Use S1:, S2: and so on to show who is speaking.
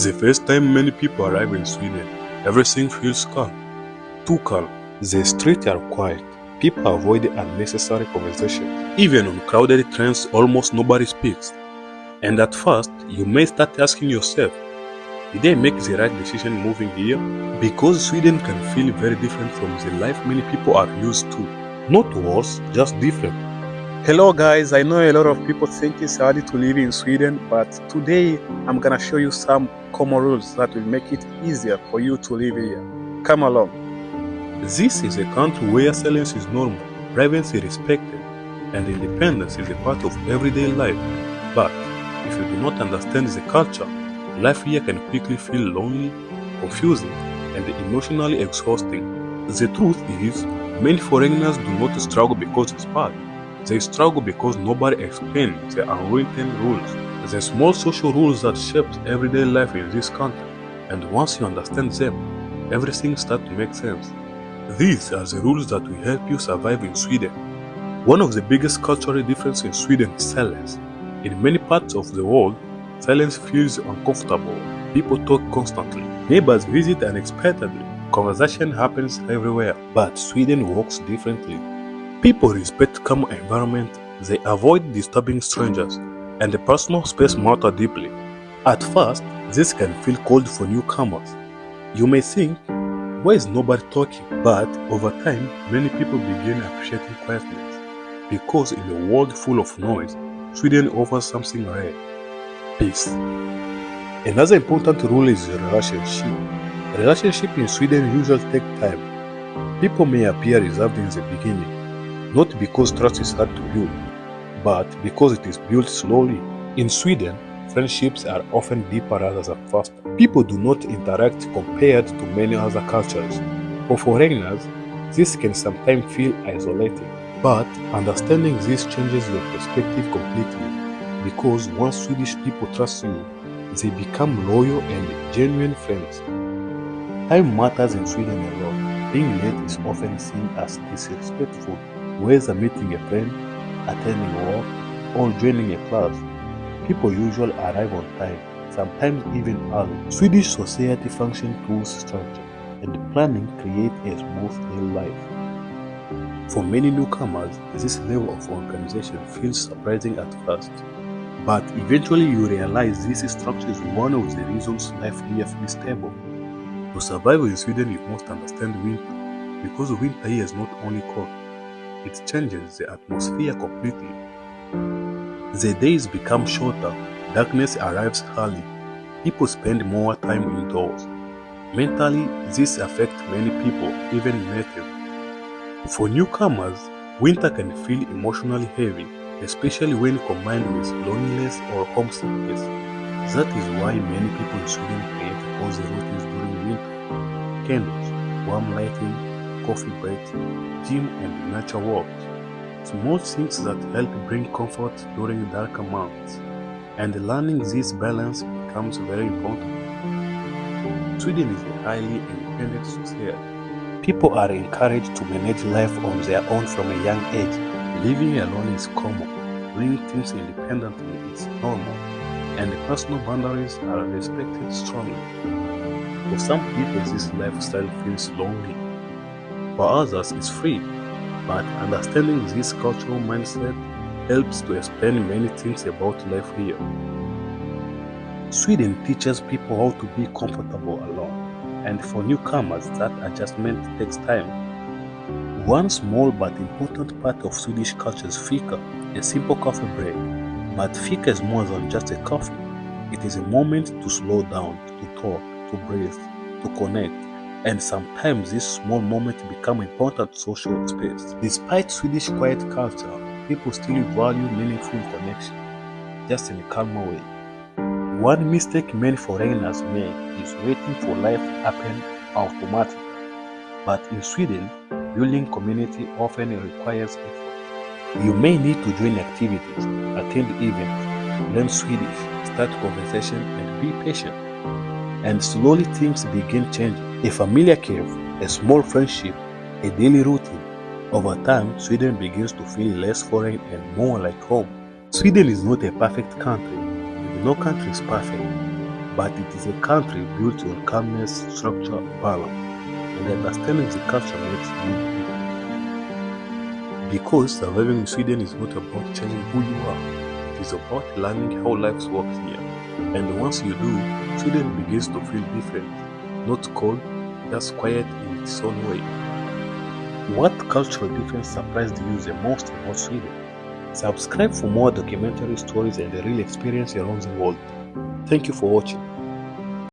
S1: The first time many people arrive in Sweden, everything feels calm. Too calm. The streets are quiet. People avoid unnecessary conversations. Even on crowded trains, almost nobody speaks. And at first, you may start asking yourself, did I make the right decision moving here? Because Sweden can feel very different from the life many people are used to. Not worse, just different. Hello guys, I know a lot of people think it's hard to live in Sweden, but today I'm gonna show you some common rules that will make it easier for you to live here. Come along. This is a country where silence is normal, privacy is respected, and independence is a part of everyday life. But if you do not understand the culture, life here can quickly feel lonely, confusing, and emotionally exhausting. The truth is, many foreigners do not struggle because it's bad. They struggle because nobody explains the unwritten rules, the small social rules that shape everyday life in this country. And once you understand them, everything starts to make sense. These are the rules that will help you survive in Sweden. One of the biggest cultural differences in Sweden is silence. In many parts of the world, silence feels uncomfortable. People talk constantly. Neighbors visit unexpectedly. Conversation happens everywhere. But Sweden works differently. People respect calm environment, they avoid disturbing strangers, and the personal space matters deeply. At first, this can feel cold for newcomers. You may think, why is nobody talking? But over time, many people begin appreciating quietness. Because in a world full of noise, Sweden offers something rare: peace. Another important rule is relationship. Relationships in Sweden usually take time. People may appear reserved in the beginning, not because trust is hard to build, but because it is built slowly. In Sweden, friendships are often deeper rather than faster. People do not interact compared to many other cultures. For foreigners, this can sometimes feel isolating. But understanding this changes your perspective completely, because once Swedish people trust you, they become loyal and genuine friends. Time matters in Sweden a lot. Being late is often seen as disrespectful, whether meeting a friend, attending work, or joining a class. People usually arrive on time, sometimes even early. Swedish society functions through structure, and planning creates a smooth daily life. For many newcomers, this level of organization feels surprising at first, but eventually you realize this structure is one of the reasons life here feels stable. To survive in Sweden, you must understand winter, because winter here is not only cold, it changes the atmosphere completely. The days become shorter, darkness arrives early, people spend more time indoors. Mentally, this affects many people, even natives. For newcomers, winter can feel emotionally heavy, especially when combined with loneliness or homesickness. That is why many people in Sweden create cozy routines during winter: candles, warm lighting, coffee breaks, gym and nature walks. Small things that help bring comfort during darker months. And learning this balance becomes very important. Sweden is a highly independent society. People are encouraged to manage life on their own from a young age. Living alone is common. Doing things independently is normal. And personal boundaries are respected strongly. For some people, this lifestyle feels lonely. For others, it's free. But understanding this cultural mindset helps to explain many things about life here. Sweden teaches people how to be comfortable alone, and for newcomers that adjustment takes time. One small but important part of Swedish culture is fika, a simple coffee break. But fika is more than just a coffee. It is a moment to slow down, to talk, to breathe, to connect. And sometimes these small moments become important social space. Despite Swedish quiet culture, people still value meaningful connection, just in a calmer way. One mistake many foreigners make is waiting for life to happen automatically. But in Sweden, building community often requires effort. You may need to join activities, attend events, learn Swedish, start conversation, and be patient. And slowly things begin changing. A familiar care, a small friendship, a daily routine. Over time, Sweden begins to feel less foreign and more like home. Sweden is not a perfect country, and no country is perfect. but it is a country built on calmness, structure, balance, and understanding the culture makes good people. Because surviving in Sweden is not about changing who you are, it is about learning how life works here. And once you do, Sweden begins to feel different, not cold, just quiet in its own way. What cultural difference surprised you the most about Sweden? Subscribe for more documentary stories and the real experience around the world. Thank you for watching.